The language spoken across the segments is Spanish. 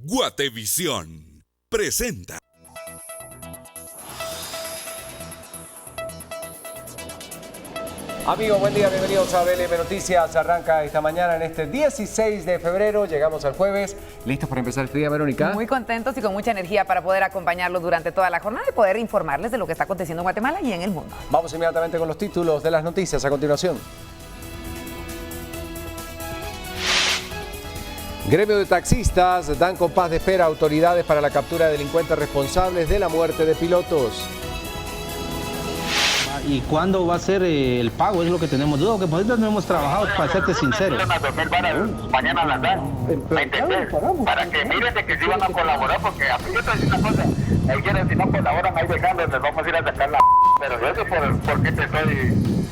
Guatevisión presenta. Amigos, buen día, bienvenidos a BLM Noticias. Arranca esta mañana en este 16 de febrero, llegamos al jueves. ¿Listos para empezar este día, Verónica? Muy contentos y con mucha energía para poder acompañarlos durante toda la jornada y poder informarles de lo que está aconteciendo en Guatemala y en el mundo. Vamos inmediatamente con los títulos de las noticias a continuación. Gremio de taxistas dan compás de espera a autoridades para la captura de delincuentes responsables de la muerte de pilotos. ¿Y cuándo va a ser el pago? Es lo que tenemos duda, que nosotros no hemos trabajado, para serte sincero. Mañana las dan, ¿me entendés? Para que miren de que sí van a colaborar, porque a mí yo te voy a decir una cosa, ahí quieren, si no colaboran, ahí dejando, les vamos a ir a sacar la pero yo sé por qué te estoy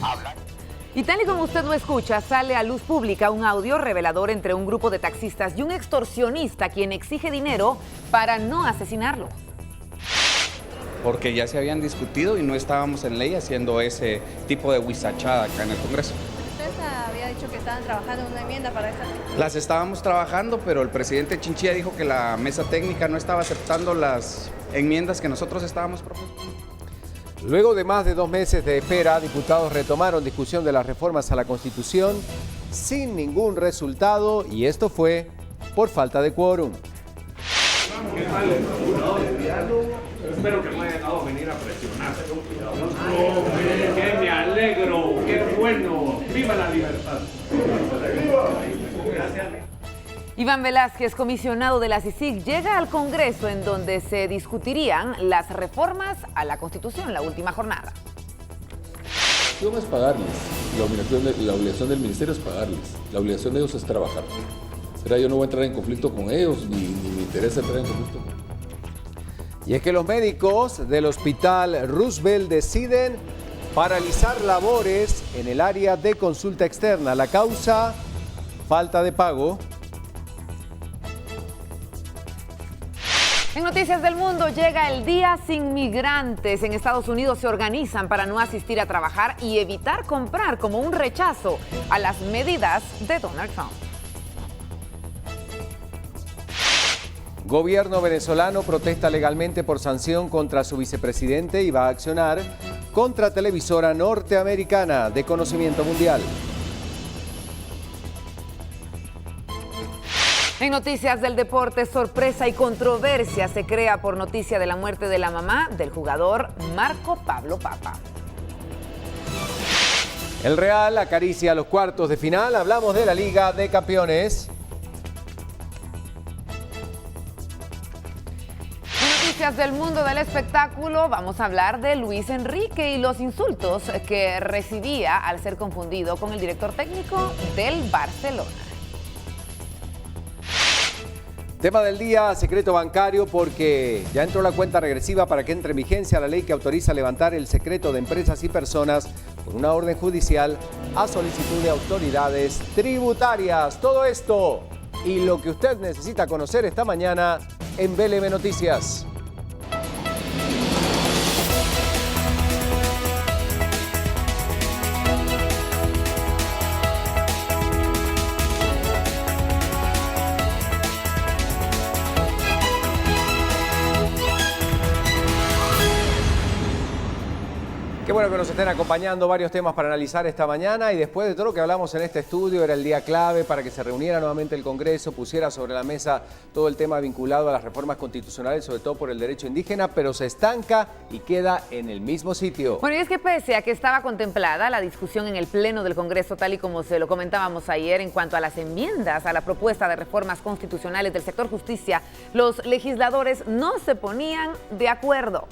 hablando. Y tal y como usted lo escucha, sale a luz pública un audio revelador entre un grupo de taxistas y un extorsionista quien exige dinero para no asesinarlo. Porque ya se habían discutido y no estábamos en ley haciendo ese tipo de huizachada acá en el Congreso. Usted había dicho que estaban trabajando en una enmienda para esta. Las estábamos trabajando, pero el presidente Chinchilla dijo que la mesa técnica no estaba aceptando las enmiendas que nosotros estábamos proponiendo. Luego de más de 2 meses de espera, diputados retomaron discusión de las reformas a la Constitución sin ningún resultado, y esto fue por falta de quórum. Espero que no haya dado a venir a presionar. ¡Qué me alegro! ¡Qué bueno! ¡Viva la libertad! Iván Velázquez, comisionado de la CICIG, llega al Congreso en donde se discutirían las reformas a la Constitución, la última jornada. La obligación es pagarles, la obligación del ministerio es pagarles, la obligación de ellos es trabajar. Pero yo no voy a entrar en conflicto con ellos, ni me interesa entrar en conflicto con ellos. Y es que los médicos del Hospital Roosevelt deciden paralizar labores en el área de consulta externa. La causa, falta de pago. En Noticias del Mundo llega el Día Sin Migrantes. En Estados Unidos se organizan para no asistir a trabajar y evitar comprar como un rechazo a las medidas de Donald Trump. Gobierno venezolano protesta legalmente por sanción contra su vicepresidente y va a accionar contra televisora norteamericana de conocimiento mundial. En Noticias del Deporte, sorpresa y controversia se crea por noticia de la muerte de la mamá del jugador Marco Pablo Papa. El Real acaricia los cuartos de final. Hablamos de la Liga de Campeones. En Noticias del mundo del espectáculo, vamos a hablar de Luis Enrique y los insultos que recibía al ser confundido con el director técnico del Barcelona. Tema del día, secreto bancario, porque ya entró la cuenta regresiva para que entre en vigencia la ley que autoriza levantar el secreto de empresas y personas por una orden judicial a solicitud de autoridades tributarias. Todo esto y lo que usted necesita conocer esta mañana en BLM Noticias. Qué bueno que nos estén acompañando, varios temas para analizar esta mañana, y después de todo lo que hablamos en este estudio, era el día clave para que se reuniera nuevamente el Congreso, pusiera sobre la mesa todo el tema vinculado a las reformas constitucionales, sobre todo por el derecho indígena, pero se estanca y queda en el mismo sitio. Bueno, y es que pese a que estaba contemplada la discusión en el Pleno del Congreso, tal y como se lo comentábamos ayer, en cuanto a las enmiendas a la propuesta de reformas constitucionales del sector justicia, los legisladores no se ponían de acuerdo.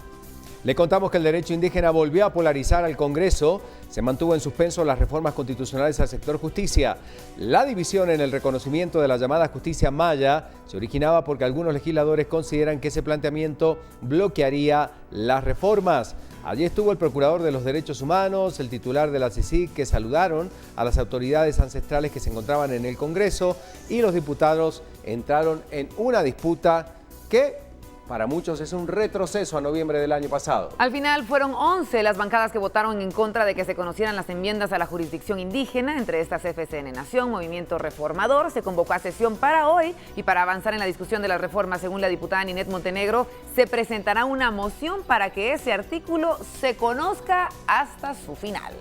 Le contamos que el derecho indígena volvió a polarizar al Congreso. Se mantuvo en suspenso las reformas constitucionales al sector justicia. La división en el reconocimiento de la llamada justicia maya se originaba porque algunos legisladores consideran que ese planteamiento bloquearía las reformas. Allí estuvo el procurador de los derechos humanos, el titular de la CICIG, que saludaron a las autoridades ancestrales que se encontraban en el Congreso, y los diputados entraron en una disputa que para muchos es un retroceso a noviembre del año pasado. Al final fueron 11 las bancadas que votaron en contra de que se conocieran las enmiendas a la jurisdicción indígena, entre estas FCN Nación, Movimiento Reformador. Se convocó a sesión para hoy y para avanzar en la discusión de las reformas, según la diputada Ninette Montenegro, se presentará una moción para que ese artículo se conozca hasta su final.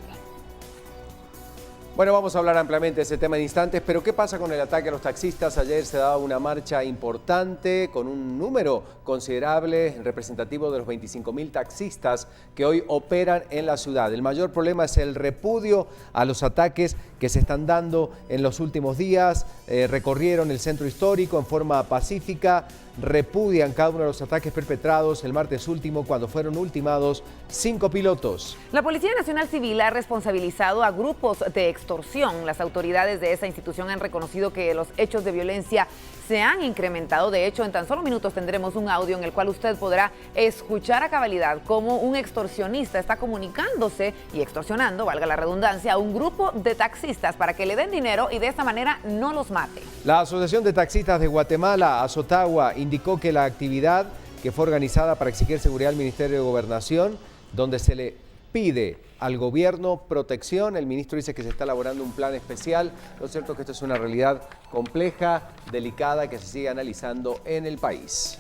Bueno, vamos a hablar ampliamente de ese tema en instantes, pero ¿qué pasa con el ataque a los taxistas? Ayer se daba una marcha importante con un número considerable representativo de los 25.000 taxistas que hoy operan en la ciudad. El mayor problema es el repudio a los ataques que se están dando en los últimos días. Recorrieron el centro histórico en forma pacífica, repudian cada uno de los ataques perpetrados el martes último cuando fueron ultimados 5 pilotos. La Policía Nacional Civil ha responsabilizado a grupos de extorsión. Las autoridades de esa institución han reconocido que los hechos de violencia se han incrementado. De hecho, en tan solo minutos tendremos un audio en el cual usted podrá escuchar a cabalidad cómo un extorsionista está comunicándose y extorsionando, valga la redundancia, a un grupo de taxistas para que le den dinero y de esta manera no los mate. La Asociación de Taxistas de Guatemala, Azotagua, indicó que la actividad que fue organizada para exigir seguridad al Ministerio de Gobernación, donde se le pide al gobierno protección, el ministro dice que se está elaborando un plan especial. Lo cierto es que esto es una realidad compleja, delicada, que se sigue analizando en el país.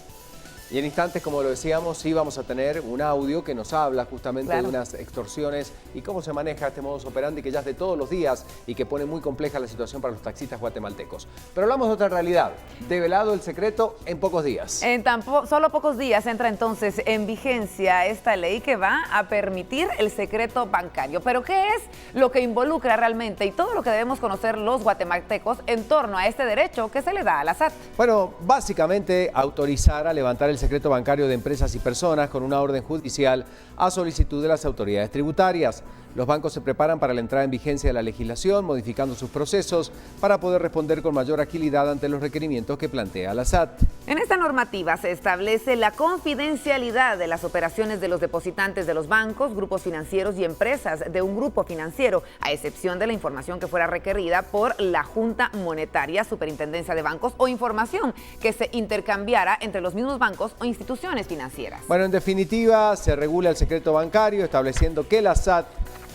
Y en instantes, como lo decíamos, sí vamos a tener un audio que nos habla justamente de unas extorsiones y cómo se maneja este modus operandi que ya es de todos los días y que pone muy compleja la situación para los taxistas guatemaltecos. Pero hablamos de otra realidad, develado el secreto en pocos días. En solo pocos días entra entonces en vigencia esta ley que va a permitir el secreto bancario. ¿Pero qué es lo que involucra realmente y todo lo que debemos conocer los guatemaltecos en torno a este derecho que se le da a la SAT? Bueno, básicamente autorizar a levantar el secreto bancario de empresas y personas con una orden judicial a solicitud de las autoridades tributarias. Los bancos se preparan para la entrada en vigencia de la legislación, modificando sus procesos para poder responder con mayor agilidad ante los requerimientos que plantea la SAT. En esta normativa se establece la confidencialidad de las operaciones de los depositantes de los bancos, grupos financieros y empresas de un grupo financiero, a excepción de la información que fuera requerida por la Junta Monetaria, Superintendencia de Bancos o información que se intercambiara entre los mismos bancos o instituciones financieras. Bueno, en definitiva, se regula el secreto bancario estableciendo que la SAT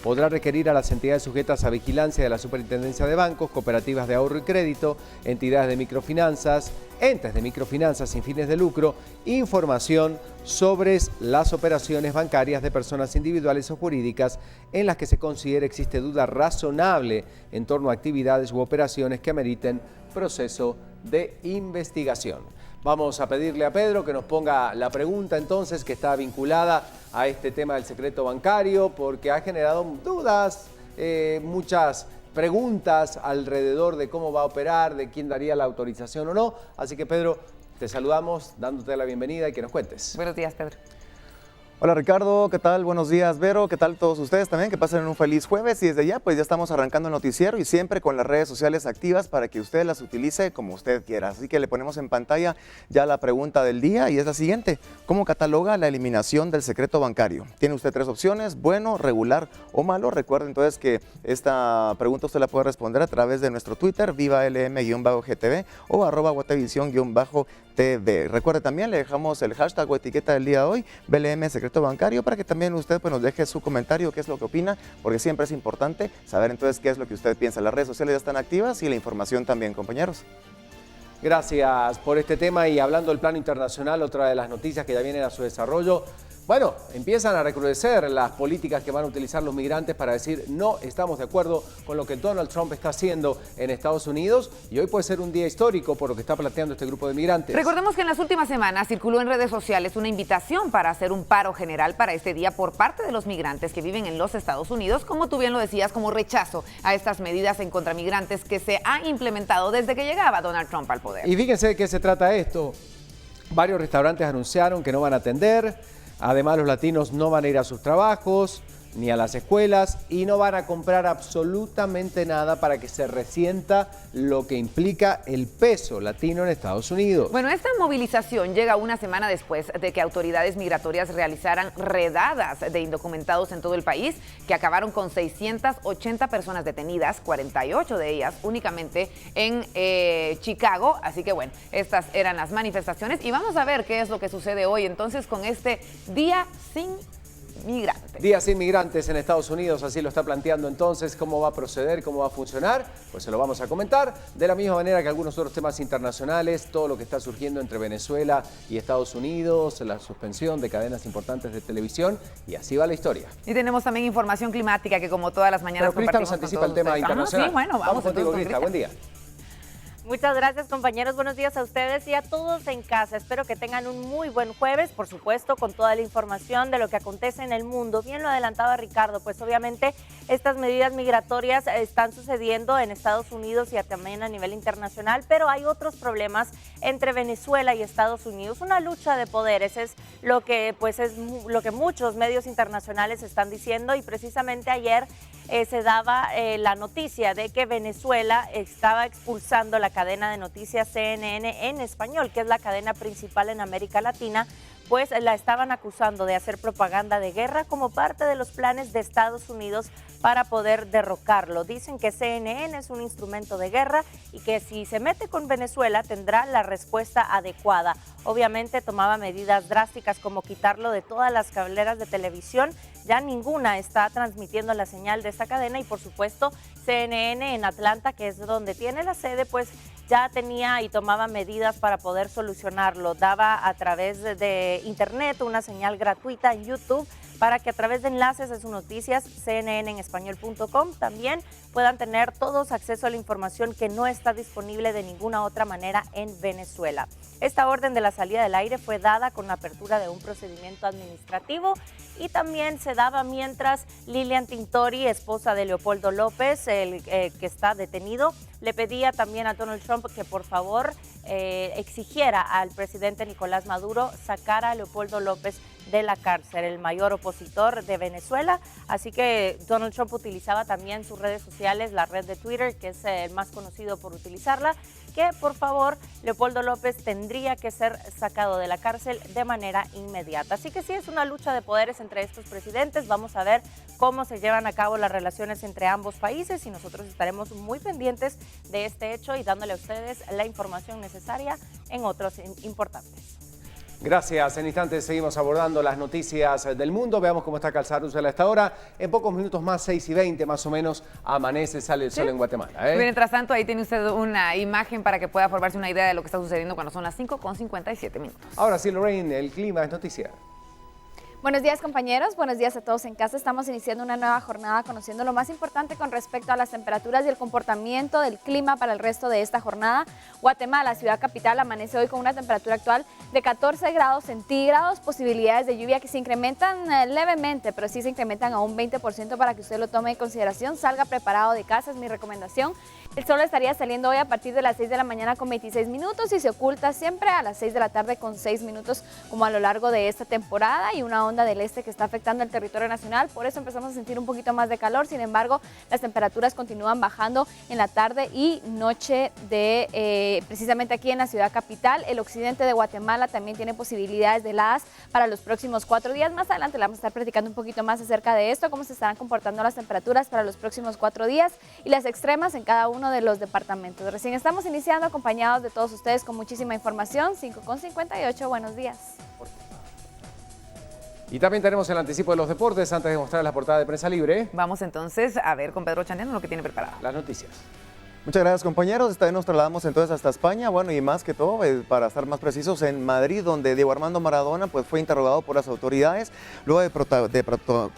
podrá requerir a las entidades sujetas a vigilancia de la Superintendencia de Bancos, cooperativas de ahorro y crédito, entidades de microfinanzas, entes de microfinanzas sin fines de lucro, información sobre las operaciones bancarias de personas individuales o jurídicas en las que se considere existe duda razonable en torno a actividades u operaciones que ameriten proceso de investigación. Vamos a pedirle a Pedro que nos ponga la pregunta entonces que está vinculada a este tema del secreto bancario porque ha generado dudas, muchas preguntas alrededor de cómo va a operar, de quién daría la autorización o no. Así que Pedro, te saludamos dándote la bienvenida y que nos cuentes. Buenos días, Pedro. Hola Ricardo, ¿qué tal? Buenos días, Vero, ¿qué tal todos ustedes también? Que pasen un feliz jueves y desde ya pues ya estamos arrancando el noticiero y siempre con las redes sociales activas para que usted las utilice como usted quiera. Así que le ponemos en pantalla ya la pregunta del día y es la siguiente: ¿cómo cataloga la eliminación del secreto bancario? Tiene usted 3 opciones: bueno, regular o malo. Recuerde entonces que esta pregunta usted la puede responder a través de nuestro Twitter, vivalm-gtv o @guatevisión-tv. Recuerde también, le dejamos el hashtag o etiqueta del día de hoy, BLM Secreto Bancario, para que también usted pues, nos deje su comentario, qué es lo que opina, porque siempre es importante saber entonces qué es lo que usted piensa. Las redes sociales ya están activas y la información también, compañeros. Gracias por este tema y hablando del plano internacional, otra de las noticias que ya vienen a su desarrollo. Bueno, empiezan a recrudecer las políticas que van a utilizar los migrantes para decir no estamos de acuerdo con lo que Donald Trump está haciendo en Estados Unidos y hoy puede ser un día histórico por lo que está planteando este grupo de migrantes. Recordemos que en las últimas semanas circuló en redes sociales una invitación para hacer un paro general para este día por parte de los migrantes que viven en los Estados Unidos, como tú bien lo decías, como rechazo a estas medidas en contra migrantes que se han implementado desde que llegaba Donald Trump al poder. Y fíjense de qué se trata esto. Varios restaurantes anunciaron que no van a atender. Además, los latinos no van a ir a sus trabajos, ni a las escuelas y no van a comprar absolutamente nada para que se resienta lo que implica el peso latino en Estados Unidos. Bueno, esta movilización llega una semana después de que autoridades migratorias realizaran redadas de indocumentados en todo el país que acabaron con 680 personas detenidas, 48 de ellas únicamente en Chicago. Así que bueno, estas eran las manifestaciones y vamos a ver qué es lo que sucede hoy entonces con este Día Sin Migrantes. Día sin migrantes en Estados Unidos, así lo está planteando entonces. ¿Cómo va a proceder? ¿Cómo va a funcionar? Pues se lo vamos a comentar. De la misma manera que algunos otros temas internacionales, todo lo que está surgiendo entre Venezuela y Estados Unidos, la suspensión de cadenas importantes de televisión, y así va la historia. Y tenemos también información climática que como todas las mañanas Pero Crista nos anticipa el tema internacional. Sí, bueno, vamos contigo, Crista. Buen día. Muchas gracias, compañeros. Buenos días a ustedes y a todos en casa. Espero que tengan un muy buen jueves, por supuesto, con toda la información de lo que acontece en el mundo. Bien lo adelantaba Ricardo, pues obviamente estas medidas migratorias están sucediendo en Estados Unidos y también a nivel internacional, pero hay otros problemas entre Venezuela y Estados Unidos. Una lucha de poderes es lo que muchos medios internacionales están diciendo, y precisamente ayer se daba la noticia de que Venezuela estaba expulsando la cadena de noticias CNN en español, que es la cadena principal en América Latina, pues la estaban acusando de hacer propaganda de guerra como parte de los planes de Estados Unidos para poder derrocarlo. Dicen que CNN es un instrumento de guerra y que si se mete con Venezuela tendrá la respuesta adecuada. Obviamente tomaba medidas drásticas como quitarlo de todas las cableras de televisión. Ya ninguna está transmitiendo la señal de esta cadena y por supuesto CNN en Atlanta, que es donde tiene la sede, pues ya tenía y tomaba medidas para poder solucionarlo. Daba a través de internet una señal gratuita en YouTube para que a través de enlaces a sus noticias, cnnenespañol.com, también puedan tener todos acceso a la información que no está disponible de ninguna otra manera en Venezuela. Esta orden de la salida del aire fue dada con la apertura de un procedimiento administrativo y también se daba mientras Lilian Tintori, esposa de Leopoldo López, que está detenido, le pedía también a Donald Trump que por favor exigiera al presidente Nicolás Maduro sacar a Leopoldo López de la cárcel, el mayor opositor de Venezuela. Así que Donald Trump utilizaba también sus redes sociales, la red de Twitter, que es el más conocido por utilizarla, que por favor Leopoldo López tendría que ser sacado de la cárcel de manera inmediata. Así que sí, es una lucha de poderes entre estos presidentes. Vamos a ver cómo se llevan a cabo las relaciones entre ambos países y nosotros estaremos muy pendientes de este hecho y dándole a ustedes la información necesaria en otros importantes. Gracias. En instantes seguimos abordando las noticias del mundo. Veamos cómo está Calzaruzela a esta hora. En pocos minutos más, 6:20 más o menos, amanece, sale el sol en Guatemala. Mientras tanto, ahí tiene usted una imagen para que pueda formarse una idea de lo que está sucediendo cuando son las 5:57. Ahora sí, Lorraine, el clima es noticia. Buenos días, compañeros. Buenos días a todos en casa. Estamos iniciando una nueva jornada conociendo lo más importante con respecto a las temperaturas y el comportamiento del clima para el resto de esta jornada. Guatemala, ciudad capital, amanece hoy con una temperatura actual de 14 grados centígrados, posibilidades de lluvia que se incrementan levemente, pero sí se incrementan a un 20% para que usted lo tome en consideración. Salga preparado de casa, es mi recomendación. El sol estaría saliendo hoy a partir de las 6 de la mañana con 26 minutos y se oculta siempre a las 6 de la tarde con 6 minutos como a lo largo de esta temporada, y una onda del este que está afectando el territorio nacional, por eso empezamos a sentir un poquito más de calor. Sin embargo, las temperaturas continúan bajando en la tarde y noche de precisamente aquí en la ciudad capital. El occidente de Guatemala también tiene posibilidades de heladas para los próximos 4 días. Más adelante le vamos a estar platicando un poquito más acerca de esto, cómo se estarán comportando las temperaturas para los próximos 4 días y las extremas en cada uno de los departamentos. Recién estamos iniciando acompañados de todos ustedes con muchísima información. 5:58, buenos días. Y también tenemos el anticipo de los deportes antes de mostrar la portada de Prensa Libre. Vamos entonces a ver con Pedro Chandiano lo que tiene preparado. Las noticias. Muchas gracias, compañeros. Esta vez nos trasladamos entonces hasta España, bueno, y más que todo, para estar más precisos, en Madrid, donde Diego Armando Maradona pues, fue interrogado por las autoridades luego de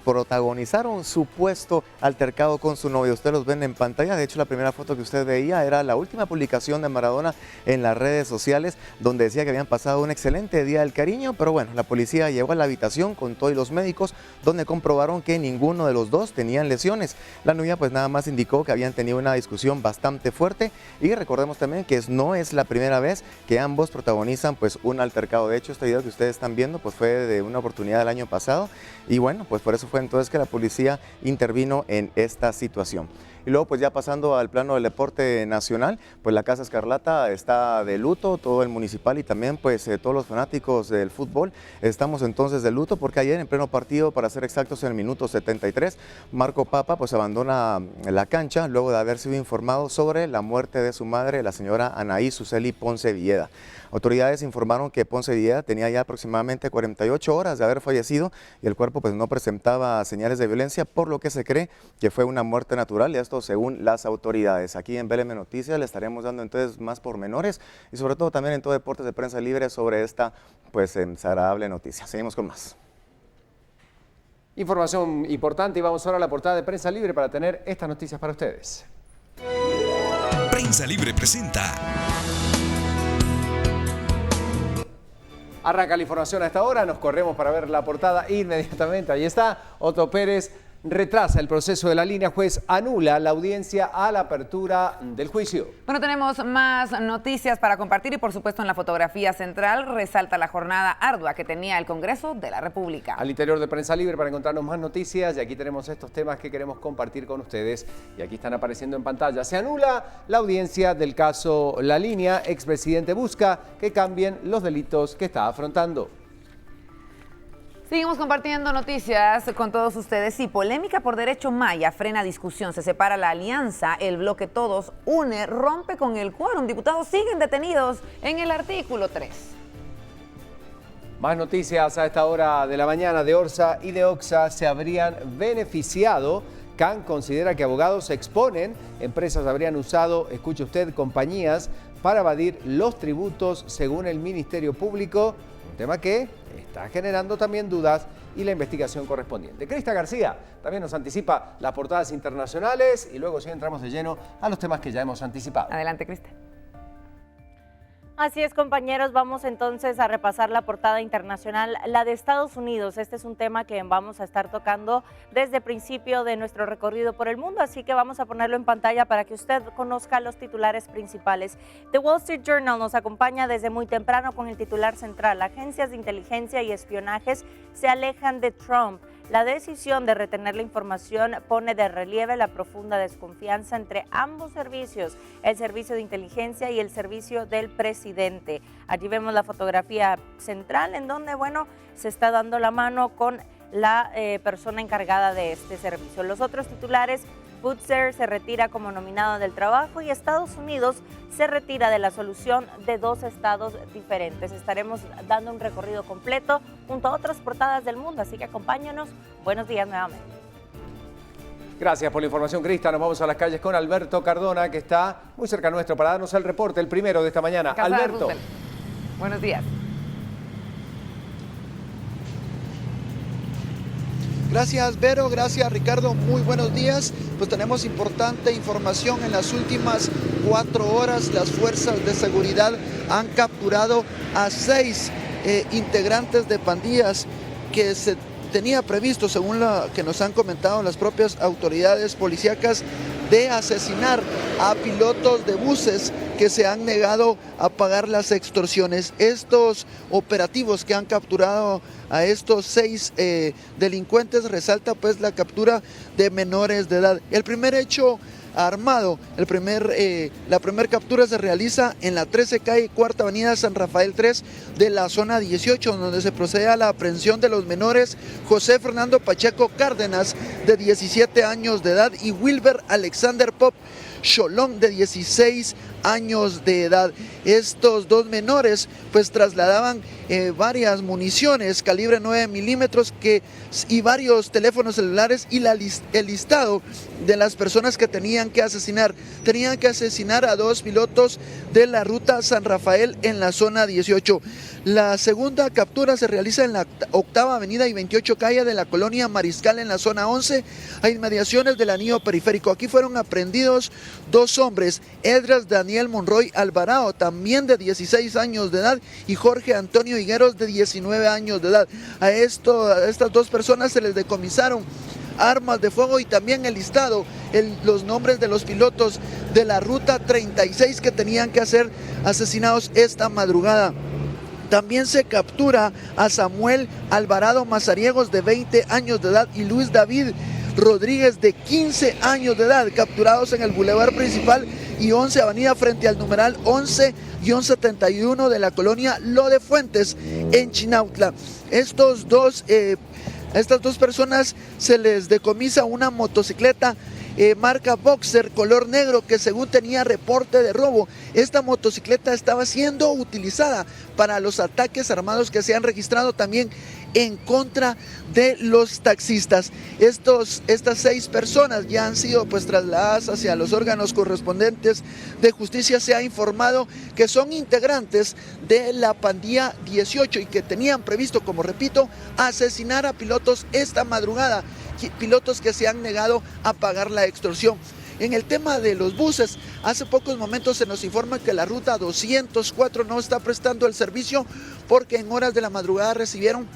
protagonizar un supuesto altercado con su novio. Ustedes los ven en pantalla. De hecho, la primera foto que usted veía era la última publicación de Maradona en las redes sociales, donde decía que habían pasado un excelente día del cariño, pero bueno, la policía llegó a la habitación con todos los médicos, donde comprobaron que ninguno de los dos tenían lesiones. La novia pues nada más indicó que habían tenido una discusión bastante bastante fuerte y recordemos también que no es la primera vez que ambos protagonizan pues un altercado. De hecho, este video que ustedes están viendo pues fue de una oportunidad del año pasado y bueno, pues por eso fue entonces que la policía intervino en esta situación. Y luego pues ya pasando al plano del deporte nacional, pues la Casa Escarlata está de luto, todo el municipal y también pues todos los fanáticos del fútbol estamos entonces de luto porque ayer en pleno partido, para ser exactos en el minuto 73, Marco Papa pues abandona la cancha luego de haber sido informado sobre la muerte de su madre, la señora Anaí Suseli Ponce Villeda. Autoridades informaron que Ponce Villeda tenía ya aproximadamente 48 horas de haber fallecido y el cuerpo pues no presentaba señales de violencia, por lo que se cree que fue una muerte natural y esto según las autoridades. Aquí en BLM Noticias le estaremos dando entonces más pormenores y sobre todo también en todo Deportes de Prensa Libre sobre esta pues desagradable noticia. Seguimos con más. Información importante y vamos ahora a la portada de Prensa Libre para tener estas noticias para ustedes. Prensa Libre presenta. Arranca la información a esta hora, nos corremos para ver la portada inmediatamente. Ahí está, Otto Pérez retrasa el proceso de la línea, juez anula la audiencia a la apertura del juicio. Bueno, tenemos más noticias para compartir y por supuesto en la fotografía central resalta la jornada ardua que tenía el Congreso de la República. Al interior de Prensa Libre para encontrarnos más noticias y aquí tenemos estos temas que queremos compartir con ustedes y aquí están apareciendo en pantalla. Se anula la audiencia del caso La Línea, expresidente busca que cambien los delitos que está afrontando. Seguimos compartiendo noticias con todos ustedes. Y polémica por derecho maya frena discusión. Se separa la alianza, el bloque Todos une, rompe con el quórum. Diputados siguen detenidos en el artículo 3. Más noticias a esta hora de la mañana. De Orsa y de Oxa se habrían beneficiado. CAN considera que abogados se exponen. Empresas habrían usado, escuche usted, compañías para evadir los tributos según el Ministerio Público. Un tema que está generando también dudas y la investigación correspondiente. Crista García también nos anticipa las portadas internacionales y luego sí entramos de lleno a los temas que ya hemos anticipado. Adelante, Crista. Así es, compañeros, vamos entonces a repasar la portada internacional, la de Estados Unidos. Este es un tema que vamos a estar tocando desde el principio de nuestro recorrido por el mundo, así que vamos a ponerlo en pantalla para que usted conozca los titulares principales. The Wall Street Journal nos acompaña desde muy temprano con el titular central. Agencias de inteligencia y espionajes se alejan de Trump. La decisión de retener la información pone de relieve la profunda desconfianza entre ambos servicios, el servicio de inteligencia y el servicio del presidente. Allí vemos la fotografía central en donde, bueno, se está dando la mano con la persona encargada de este servicio. Los otros titulares: Putzer se retira como nominado del trabajo y Estados Unidos se retira de la solución de 2 estados diferentes. Estaremos dando un recorrido completo junto a otras portadas del mundo, así que acompáñanos. Buenos días nuevamente. Gracias por la información, Crista. Nos vamos a las calles con Alberto Cardona, que está muy cerca nuestro para darnos el reporte, el primero de esta mañana. Alberto. Buenos días. Gracias, Vero, gracias, Ricardo, muy buenos días. Pues tenemos importante información. En las últimas 4 horas las fuerzas de seguridad han capturado a 6 integrantes de pandillas que se tenía previsto, según lo que nos han comentado las propias autoridades policíacas, de asesinar a pilotos de buses que se han negado a pagar las extorsiones. Estos operativos que han capturado a estos 6 delincuentes resalta pues la captura de menores de edad. El primer hecho armado, la primera captura se realiza en la 13 calle Cuarta Avenida San Rafael 3 de la zona 18, donde se procede a la aprehensión de los menores José Fernando Pacheco Cárdenas, de 17 años de edad, y Wilber Alexander Pop Cholón, de 16 años de edad. Estos 2 menores pues trasladaban varias municiones calibre 9 milímetros y varios teléfonos celulares y el listado de las personas que tenían que asesinar. Tenían que asesinar a 2 pilotos de la ruta San Rafael en la zona 18. La segunda captura se realiza en la 8ª Avenida y 28 calle de la colonia Mariscal en la zona 11, a inmediaciones del anillo periférico. Aquí fueron aprehendidos 2 hombres, Edras Daniel Monroy Alvarado, también de 16 años de edad, y Jorge Antonio Higueros, de 19 años de edad. A estas 2 personas se les decomisaron armas de fuego y también el listado, los nombres de los pilotos de la ruta 36 que tenían que ser asesinados esta madrugada. También se captura a Samuel Alvarado Mazariegos, de 20 años de edad, y Luis David Rodríguez, de 15 años de edad, capturados en el bulevar principal y 11 avenida frente al numeral 11-71 de la colonia Lo de Fuentes en Chinautla. Estas dos personas se les decomisa una motocicleta marca Boxer color negro que según tenía reporte de robo. Esta motocicleta estaba siendo utilizada para los ataques armados que se han registrado también en contra de los taxistas. Estas 6 personas ya han sido trasladadas hacia los órganos correspondientes de justicia. Se ha informado que son integrantes de la pandilla 18 y que tenían previsto, como repito, asesinar a pilotos esta madrugada, pilotos que se han negado a pagar la extorsión. En el tema de los buses, hace pocos momentos se nos informa que la ruta 204 no está prestando el servicio porque en horas de la madrugada recibieron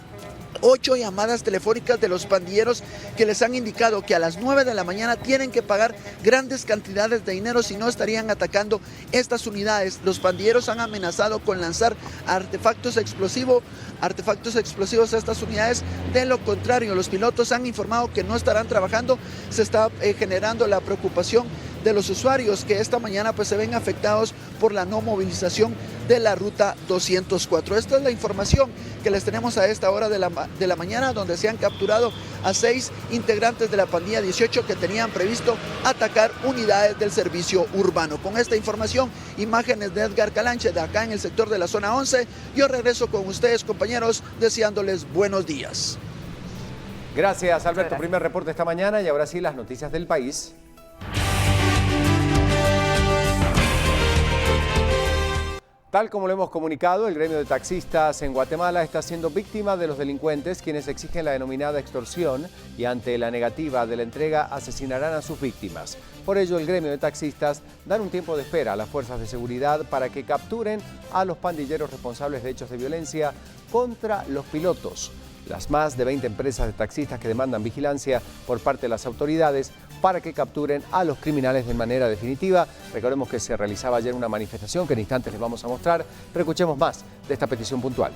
8 llamadas telefónicas de los pandilleros que les han indicado que a las 9 de la mañana tienen que pagar grandes cantidades de dinero, si no estarían atacando estas unidades. Los pandilleros han amenazado con lanzar artefactos explosivos a estas unidades. De lo contrario, los pilotos han informado que no estarán trabajando. Se está generando la preocupación de los usuarios que esta mañana se ven afectados por la no movilización de la ruta 204. Esta es la información que les tenemos a esta hora de la mañana, donde se han capturado a 6 integrantes de la pandilla 18 que tenían previsto atacar unidades del servicio urbano. Con esta información, imágenes de Edgar Calanche de acá en el sector de la zona 11. Yo regreso con ustedes, compañeros, deseándoles buenos días. Gracias, Alberto. Primer reporte esta mañana y ahora sí las noticias del país. Tal como lo hemos comunicado, el gremio de taxistas en Guatemala está siendo víctima de los delincuentes, quienes exigen la denominada extorsión y ante la negativa de la entrega asesinarán a sus víctimas. Por ello, el gremio de taxistas dan un tiempo de espera a las fuerzas de seguridad para que capturen a los pandilleros responsables de hechos de violencia contra los pilotos. Las más de 20 empresas de taxistas que demandan vigilancia por parte de las autoridades para que capturen a los criminales de manera definitiva. Recordemos que se realizaba ayer una manifestación que en instantes les vamos a mostrar, pero escuchemos más de esta petición puntual.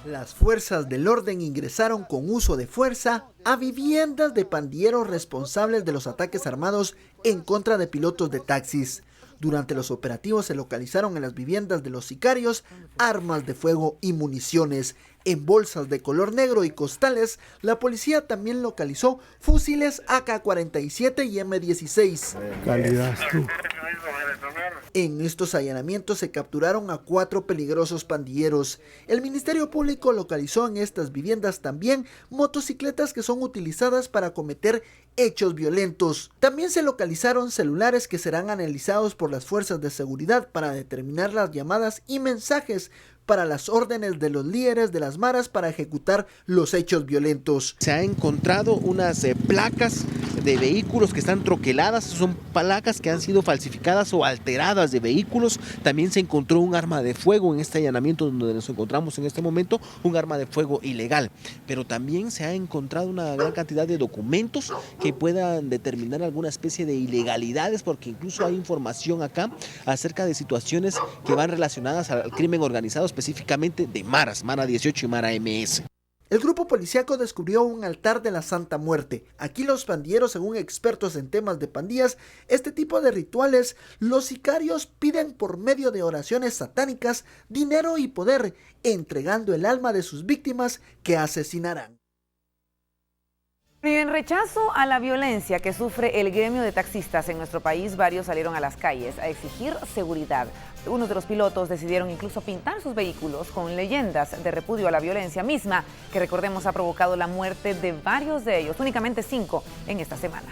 Las fuerzas del orden ingresaron con uso de fuerza a viviendas de pandilleros responsables de los ataques armados en contra de pilotos de taxis. Durante los operativos se localizaron en las viviendas de los sicarios armas de fuego y municiones. En bolsas de color negro y costales, la policía también localizó fusiles AK-47 y M16. Calidad tú. En estos allanamientos se capturaron a 4 peligrosos pandilleros. El Ministerio Público localizó en estas viviendas también motocicletas que son utilizadas para cometer hechos violentos. También se localizaron celulares que serán analizados por las fuerzas de seguridad para determinar las llamadas y mensajes para las órdenes de los líderes de las maras para ejecutar los hechos violentos. Se han encontrado unas placas de vehículos que están troqueladas, son placas que han sido falsificadas o alteradas de vehículos. También se encontró un arma de fuego en este allanamiento donde nos encontramos en este momento, un arma de fuego ilegal. Pero también se ha encontrado una gran cantidad de documentos que puedan determinar alguna especie de ilegalidades, porque incluso hay información acá acerca de situaciones que van relacionadas al crimen organizado, específicamente de maras, Mara 18 y Mara MS. El grupo policíaco descubrió un altar de la Santa Muerte. Aquí los pandilleros, según expertos en temas de pandillas, este tipo de rituales, los sicarios piden por medio de oraciones satánicas dinero y poder, entregando el alma de sus víctimas que asesinarán. Y en rechazo a la violencia que sufre el gremio de taxistas en nuestro país, varios salieron a las calles a exigir seguridad. Algunos de los pilotos decidieron incluso pintar sus vehículos con leyendas de repudio a la violencia misma, que recordemos ha provocado la muerte de varios de ellos, únicamente 5 en esta semana.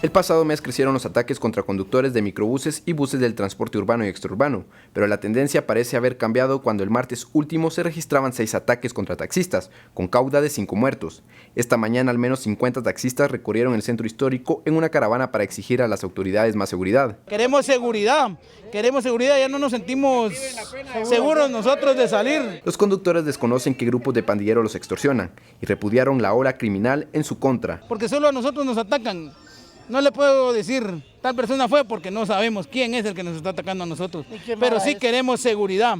El pasado mes crecieron los ataques contra conductores de microbuses y buses del transporte urbano y extraurbano, pero la tendencia parece haber cambiado cuando el martes último se registraban 6 ataques contra taxistas, con cauda de 5 muertos. Esta mañana al menos 50 taxistas recorrieron el centro histórico en una caravana para exigir a las autoridades más seguridad. Queremos seguridad, ya no nos sentimos seguros nosotros de salir. Los conductores desconocen qué grupos de pandilleros los extorsionan y repudiaron la ola criminal en su contra. Porque solo a nosotros nos atacan. No le puedo decir tal persona fue porque no sabemos quién es el que nos está atacando a nosotros, pero sí queremos seguridad.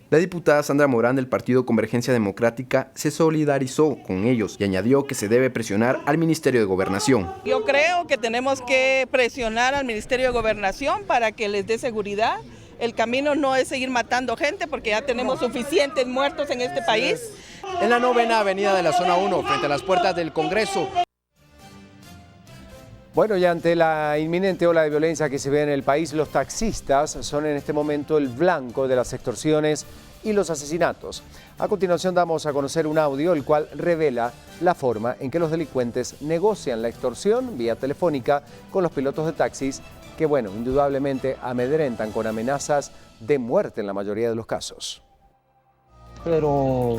La diputada Sandra Morán del partido Convergencia Democrática se solidarizó con ellos y añadió que se debe presionar al Ministerio de Gobernación. Yo creo que tenemos que presionar al Ministerio de Gobernación para que les dé seguridad. El camino no es seguir matando gente porque ya tenemos suficientes muertos en este país. En la 9ª avenida de la zona 1, frente a las puertas del Congreso. Bueno, y ante la inminente ola de violencia que se ve en el país, los taxistas son en este momento el blanco de las extorsiones y los asesinatos. A continuación damos a conocer un audio el cual revela la forma en que los delincuentes negocian la extorsión vía telefónica con los pilotos de taxis que, bueno, indudablemente amedrentan con amenazas de muerte en la mayoría de los casos. Pero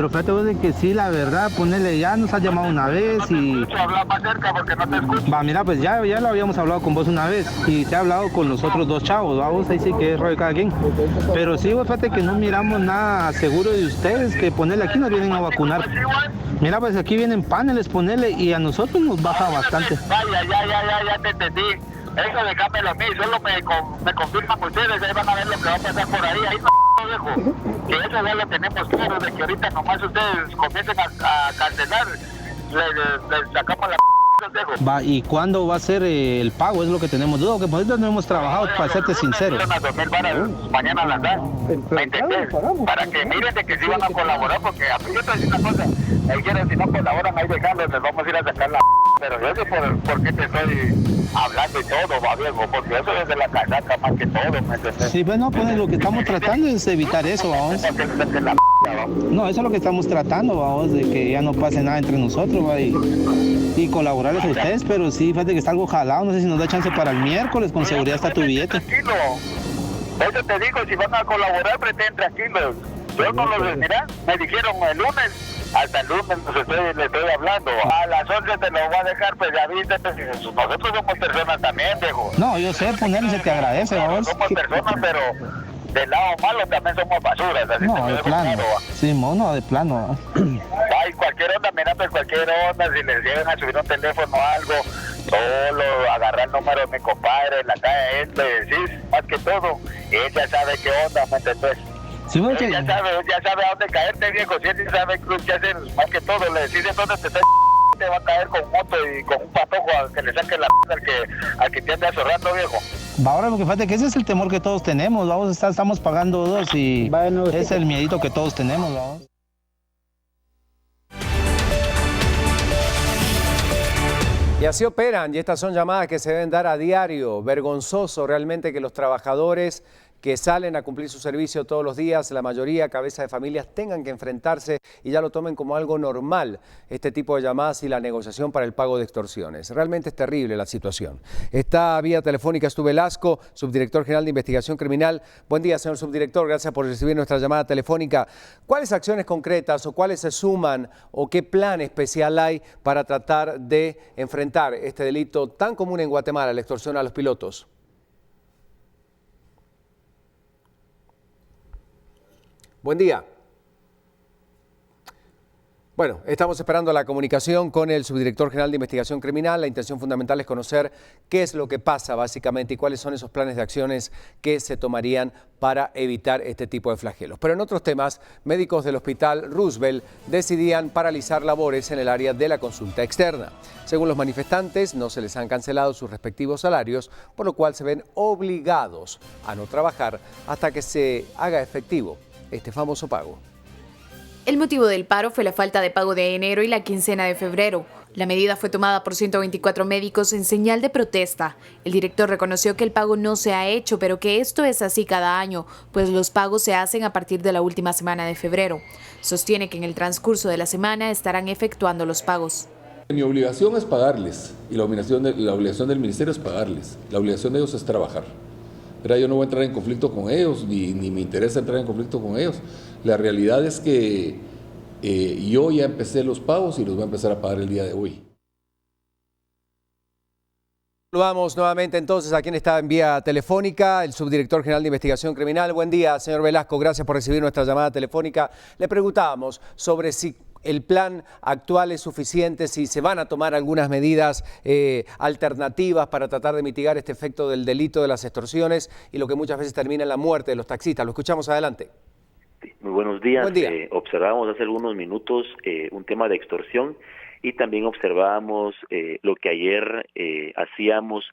fíjate vos de que sí, la verdad, ponele, ya nos has llamado una vez y... Habla más cerca porque no te escucho. Va, mira, pues ya lo habíamos hablado con vos una vez y te he hablado con los otros 2 chavos, vamos, ahí sí que es rollo de cada quien. Pero sí, vos fíjate que no miramos nada seguro de ustedes, que ponele aquí nos vienen a vacunar. Mira, pues aquí vienen paneles, ponele, y a nosotros nos baja bastante. Vaya, ya te entendí. Eso déjamelo a mí, solo me confirman ustedes, ahí van a ver lo que va a pasar por ahí no dejo. Que eso ya lo tenemos claro, de que ahorita nomás ustedes comiencen a cancelar, les sacamos la dejo. Va, ¿y cuándo va a ser el pago? Es lo que tenemos duda, que por ahorita no hemos trabajado, para serte sincero. Mañana las dan, ¿me entendés? Para que miren de que sí van a colaborar, porque a mí yo te digo una cosa, si no colaboran ahí dejándoles, les vamos a ir a sacar la pero yo sé por qué te estoy hablando y todo, va viejo, porque eso es de la casaca más que todo, ¿me entendés? Sí, bueno, pues lo que estamos tratando es evitar eso, vamos. No, eso es lo que estamos tratando, vamos, de que ya no pase nada entre nosotros, va, y colaborarles a ustedes, pero sí, fíjate que está algo jalado, no sé si nos da chance para el miércoles, con seguridad está tu billete. Tranquilo, eso te digo, si van a colaborar, pretenden tranquilos. Yo no los mira, me dijeron el lunes. Hasta el lunes le estoy hablando. A las 11 te lo voy a dejar, pues ya viste, pues, nosotros somos personas también, viejo. No, yo sé, ponerle se te agradece, vamos. Somos personas, pero del lado malo también somos basuras. Así no, de plano. Claro, sí, no, de plano. Ay, cualquier onda, mira, pues cualquier onda, si les llegan a subir un teléfono o algo, solo agarrar el número de mi compadre, la calle le decís, más que todo, ella sabe qué onda, ¿me entendés? Sí, porque... ya sabe a dónde caerte, viejo. Si él sabe qué hacer, más que todo, le decís en dónde te va a caer con moto y con un patojo a que le saque la al que te ande azorrando, viejo. Ahora lo que falta es que ese es el temor que todos tenemos, vamos, estamos pagando 2 y bueno, es el miedito que todos tenemos, vamos. Y así operan, y estas son llamadas que se deben dar a diario. Vergonzoso realmente que los trabajadores que salen a cumplir su servicio todos los días, la mayoría cabeza de familias, tengan que enfrentarse y ya lo tomen como algo normal, este tipo de llamadas y la negociación para el pago de extorsiones. Realmente es terrible la situación. Está vía telefónica Stu Velasco, subdirector general de Investigación Criminal. Buen día, señor subdirector, gracias por recibir nuestra llamada telefónica. ¿Cuáles acciones concretas o cuáles se suman o qué plan especial hay para tratar de enfrentar este delito tan común en Guatemala, la extorsión a los pilotos? Buen día. Bueno, estamos esperando la comunicación con el subdirector general de Investigación Criminal. La intención fundamental es conocer qué es lo que pasa básicamente y cuáles son esos planes de acciones que se tomarían para evitar este tipo de flagelos. Pero en otros temas, médicos del Hospital Roosevelt decidían paralizar labores en el área de la consulta externa. Según los manifestantes, no se les han cancelado sus respectivos salarios, por lo cual se ven obligados a no trabajar hasta que se haga efectivo este famoso pago. El motivo del paro fue la falta de pago de enero y la quincena de febrero. La medida fue tomada por 124 médicos en señal de protesta. El director reconoció que el pago no se ha hecho, pero que esto es así cada año, pues los pagos se hacen a partir de la última semana de febrero. Sostiene que en el transcurso de la semana estarán efectuando los pagos. Mi obligación es pagarles y la obligación del ministerio es pagarles. La obligación de ellos es trabajar. Yo no voy a entrar en conflicto con ellos, ni me interesa entrar en conflicto con ellos. La realidad es que yo ya empecé los pagos y los voy a empezar a pagar el día de hoy. Saludamos nuevamente entonces a quien está en vía telefónica, el subdirector general de Investigación Criminal. Buen día, señor Velasco, gracias por recibir nuestra llamada telefónica. Le preguntábamos sobre si el plan actual es suficiente, si se van a tomar algunas medidas alternativas para tratar de mitigar este efecto del delito de las extorsiones y lo que muchas veces termina en la muerte de los taxistas. Lo escuchamos, adelante. Muy buenos días. Buen día. Observábamos hace algunos minutos un tema de extorsión y también observábamos lo que ayer hacíamos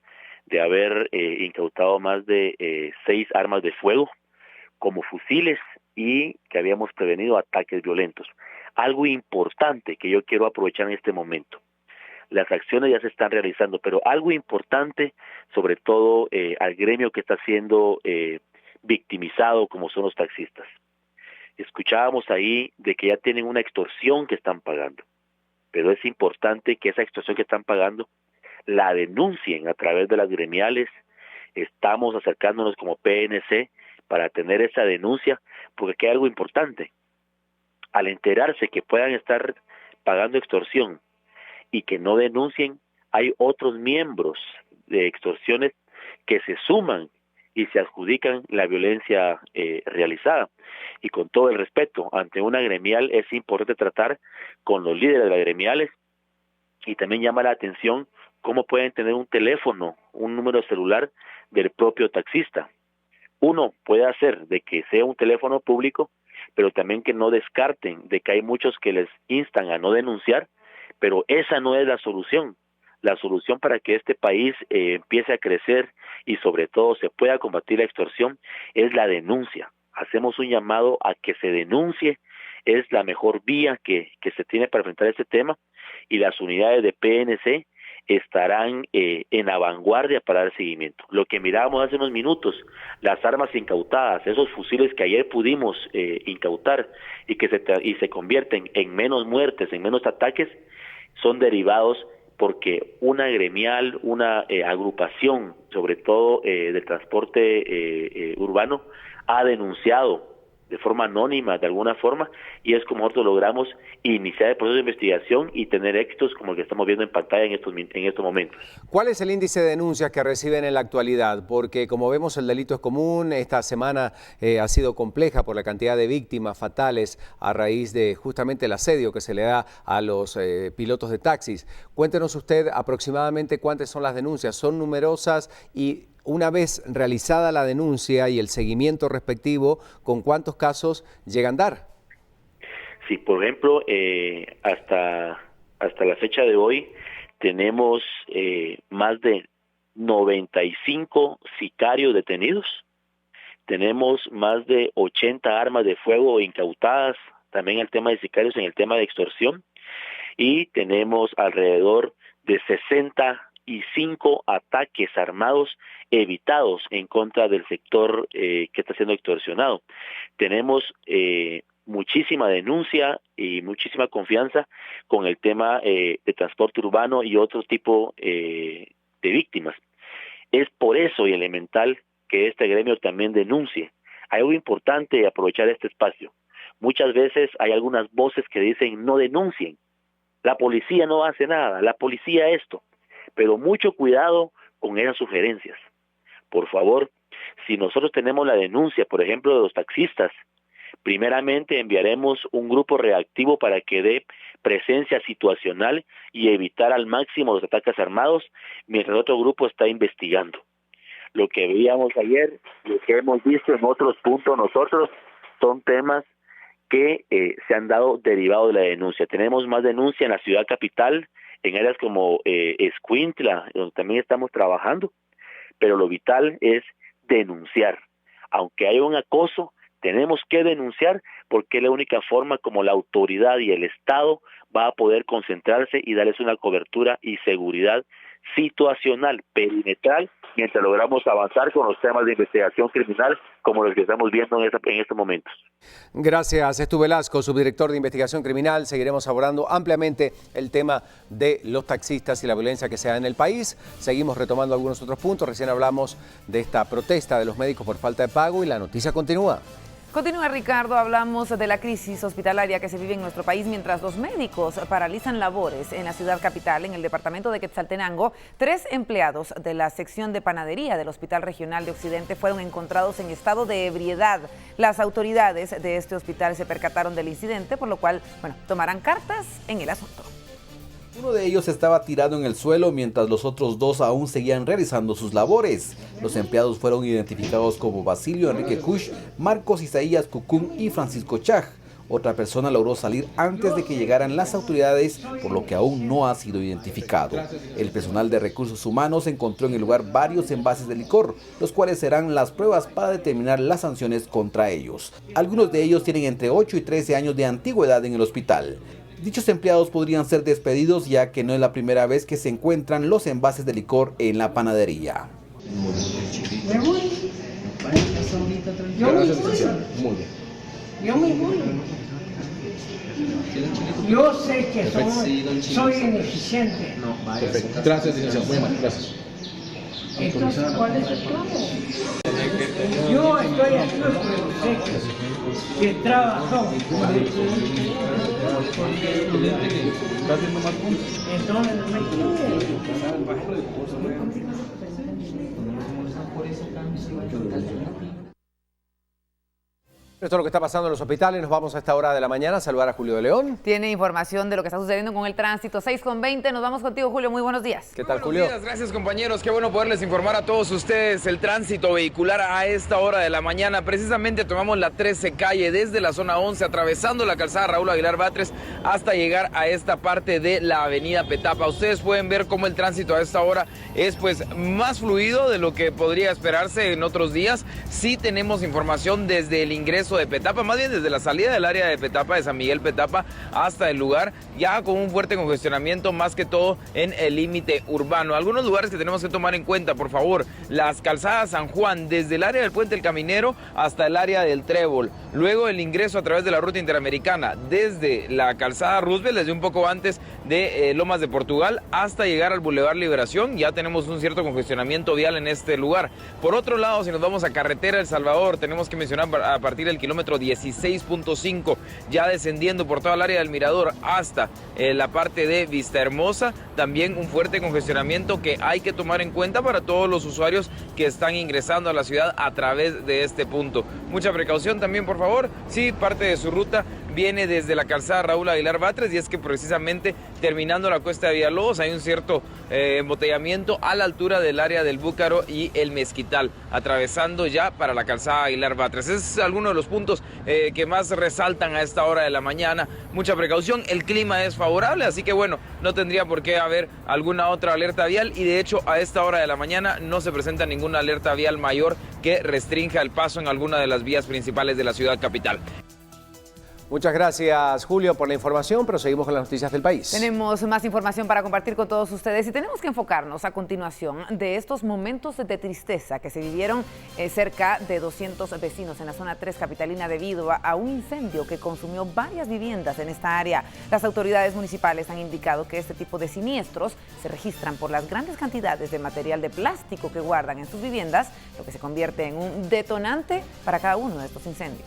de haber incautado más de 6 armas de fuego como fusiles y que habíamos prevenido ataques violentos. Algo importante que yo quiero aprovechar en este momento. Las acciones ya se están realizando, pero algo importante, sobre todo al gremio que está siendo victimizado, como son los taxistas. Escuchábamos ahí de que ya tienen una extorsión que están pagando, pero es importante que esa extorsión que están pagando la denuncien a través de las gremiales. Estamos acercándonos como PNC para tener esa denuncia, porque aquí hay algo importante. Al enterarse que puedan estar pagando extorsión y que no denuncien, hay otros miembros de extorsiones que se suman y se adjudican la violencia realizada. Y con todo el respeto, ante una gremial es importante tratar con los líderes de las gremiales y también llama la atención cómo pueden tener un teléfono, un número celular del propio taxista. Uno puede hacer de que sea un teléfono público, pero también que no descarten de que hay muchos que les instan a no denunciar, pero esa no es la solución. La solución para que este país empiece a crecer y sobre todo se pueda combatir la extorsión es la denuncia. Hacemos un llamado a que se denuncie, es la mejor vía que se tiene para enfrentar este tema y las unidades de PNC estarán en la vanguardia para dar seguimiento. Lo que mirábamos hace unos minutos, las armas incautadas, esos fusiles que ayer pudimos incautar y que se convierten en menos muertes, en menos ataques, son derivados porque una gremial, una agrupación, sobre todo del transporte urbano, ha denunciado de forma anónima, de alguna forma, y es como nosotros logramos iniciar el proceso de investigación y tener éxitos como el que estamos viendo en pantalla en estos momentos. ¿Cuál es el índice de denuncias que reciben en la actualidad? Porque como vemos el delito es común, esta semana ha sido compleja por la cantidad de víctimas fatales a raíz de justamente el asedio que se le da a los pilotos de taxis. Cuéntenos usted aproximadamente cuántas son las denuncias, ¿son numerosas? Y una vez realizada la denuncia y el seguimiento respectivo, ¿con cuántos casos llegan a dar? Sí, por ejemplo, hasta la fecha de hoy tenemos más de 95 sicarios detenidos, tenemos más de 80 armas de fuego incautadas, también el tema de sicarios en el tema de extorsión, y tenemos alrededor de 65 ataques armados evitados en contra del sector que está siendo extorsionado. Tenemos muchísima denuncia y muchísima confianza con el tema de transporte urbano y otro tipo de víctimas. Es por eso y elemental que este gremio también denuncie. Hay algo importante aprovechar este espacio. Muchas veces hay algunas voces que dicen no denuncien, la policía no hace nada, la policía esto, pero mucho cuidado con esas sugerencias. Por favor, si nosotros tenemos la denuncia, por ejemplo, de los taxistas, primeramente enviaremos un grupo reactivo para que dé presencia situacional y evitar al máximo los ataques armados, mientras otro grupo está investigando. Lo que veíamos ayer, lo que hemos visto en otros puntos nosotros, son temas que se han dado derivados de la denuncia. Tenemos más denuncia en la ciudad capital, en áreas como Escuintla, donde también estamos trabajando, pero lo vital es denunciar. Aunque haya un acoso, tenemos que denunciar porque es la única forma como la autoridad y el Estado va a poder concentrarse y darles una cobertura y seguridad situacional, perimetral, mientras logramos avanzar con los temas de investigación criminal como los que estamos viendo en estos momentos. Gracias, Estu Velasco, subdirector de Investigación Criminal. Seguiremos abordando ampliamente el tema de los taxistas y la violencia que se da en el país. Seguimos retomando algunos otros puntos. Recién hablamos de esta protesta de los médicos por falta de pago y la noticia continúa. Continúa, Ricardo, hablamos de la crisis hospitalaria que se vive en nuestro país mientras los médicos paralizan labores en la ciudad capital. En el departamento de Quetzaltenango, 3 empleados de la sección de panadería del Hospital Regional de Occidente fueron encontrados en estado de ebriedad. Las autoridades de este hospital se percataron del incidente, por lo cual, tomarán cartas en el asunto. Uno de ellos estaba tirado en el suelo mientras los otros 2 aún seguían realizando sus labores. Los empleados fueron identificados como Basilio Enrique Cush, Marcos Isaías Cucún y Francisco Chaj. Otra persona logró salir antes de que llegaran las autoridades, por lo que aún no ha sido identificado. El personal de recursos humanos encontró en el lugar varios envases de licor, los cuales serán las pruebas para determinar las sanciones contra ellos. Algunos de ellos tienen entre 8 y 13 años de antigüedad en el hospital. Dichos empleados podrían ser despedidos ya que no es la primera vez que se encuentran los envases de licor en la panadería. Yo sé que soy ineficiente. Perfecto. Gracias, licenciado. Muy mal, gracias. Entonces, ¿cuál es el plan? Yo estoy aquí porque sé que trabajo. Entonces, no me Esto es lo que está pasando en los hospitales. Nos vamos a esta hora de la mañana a saludar a Julio de León. Tiene información de lo que está sucediendo con el tránsito. 6:20, nos vamos contigo, Julio. Muy buenos días. ¿Qué tal, Julio? Buenos días, gracias, compañeros. Qué bueno poderles informar a todos ustedes el tránsito vehicular a esta hora de la mañana. Precisamente tomamos la 13 calle desde la zona 11, atravesando la calzada Raúl Aguilar Batres hasta llegar a esta parte de la avenida Petapa. Ustedes pueden ver cómo el tránsito a esta hora es más fluido de lo que podría esperarse en otros días. Sí tenemos información desde el ingreso de Petapa, más bien desde la salida del área de Petapa, de San Miguel Petapa, hasta el lugar, ya con un fuerte congestionamiento, más que todo en el límite urbano. Algunos lugares que tenemos que tomar en cuenta, por favor: las calzadas San Juan, desde el área del Puente El Caminero hasta el área del Trébol. Luego el ingreso a través de la ruta interamericana, desde la calzada Roosevelt, desde un poco antes de Lomas de Portugal, hasta llegar al Boulevard Liberación. Ya tenemos un cierto congestionamiento vial en este lugar. Por otro lado, si nos vamos a carretera El Salvador, tenemos que mencionar a partir del kilómetro 16.5, ya descendiendo por toda el área del Mirador hasta la parte de Vista Hermosa, también un fuerte congestionamiento que hay que tomar en cuenta para todos los usuarios que están ingresando a la ciudad a través de este punto. Mucha precaución también, por favor, si parte de su ruta viene desde la calzada Raúl Aguilar Batres, y es que precisamente terminando la cuesta de Villalobos hay un cierto embotellamiento a la altura del área del Búcaro y el Mezquital, atravesando ya para la calzada Aguilar Batres. Es alguno de los puntos que más resaltan a esta hora de la mañana. Mucha precaución, el clima es favorable, así que no tendría por qué haber alguna otra alerta vial, y de hecho a esta hora de la mañana no se presenta ninguna alerta vial mayor que restrinja el paso en alguna de las vías principales de la ciudad capital. Muchas gracias, Julio, por la información, pero seguimos con las noticias del país. Tenemos más información para compartir con todos ustedes y tenemos que enfocarnos a continuación de estos momentos de tristeza que se vivieron cerca de 200 vecinos en la zona 3 capitalina debido a un incendio que consumió varias viviendas en esta área. Las autoridades municipales han indicado que este tipo de siniestros se registran por las grandes cantidades de material de plástico que guardan en sus viviendas, lo que se convierte en un detonante para cada uno de estos incendios.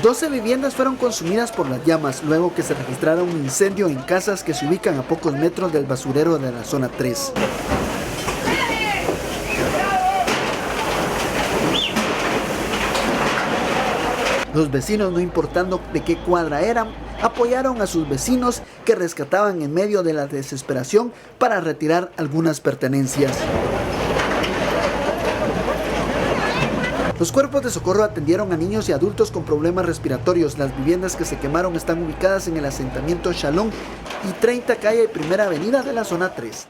12 viviendas fueron consumidas por las llamas luego que se registrara un incendio en casas que se ubican a pocos metros del basurero de la zona 3. Los vecinos, no importando de qué cuadra eran, apoyaron a sus vecinos que rescataban en medio de la desesperación para retirar algunas pertenencias. Los cuerpos de socorro atendieron a niños y adultos con problemas respiratorios. Las viviendas que se quemaron están ubicadas en el asentamiento Shalom y 30 calle y Primera Avenida de la zona 3.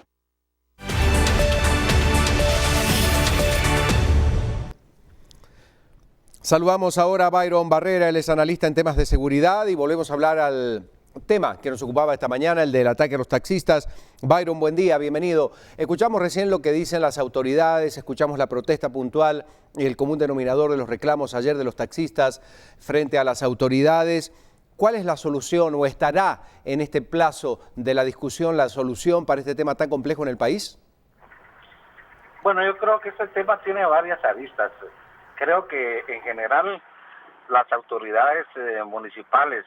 Saludamos ahora a Byron Barrera, él es analista en temas de seguridad, y volvemos a hablar al tema que nos ocupaba esta mañana, el del ataque a los taxistas. Byron, buen día, bienvenido. Escuchamos recién lo que dicen las autoridades, escuchamos la protesta puntual y el común denominador de los reclamos ayer de los taxistas frente a las autoridades. ¿Cuál es la solución o estará en este plazo de la discusión la solución para este tema tan complejo en el país? Bueno, yo creo que este tema tiene varias aristas. Creo que en general las autoridades municipales,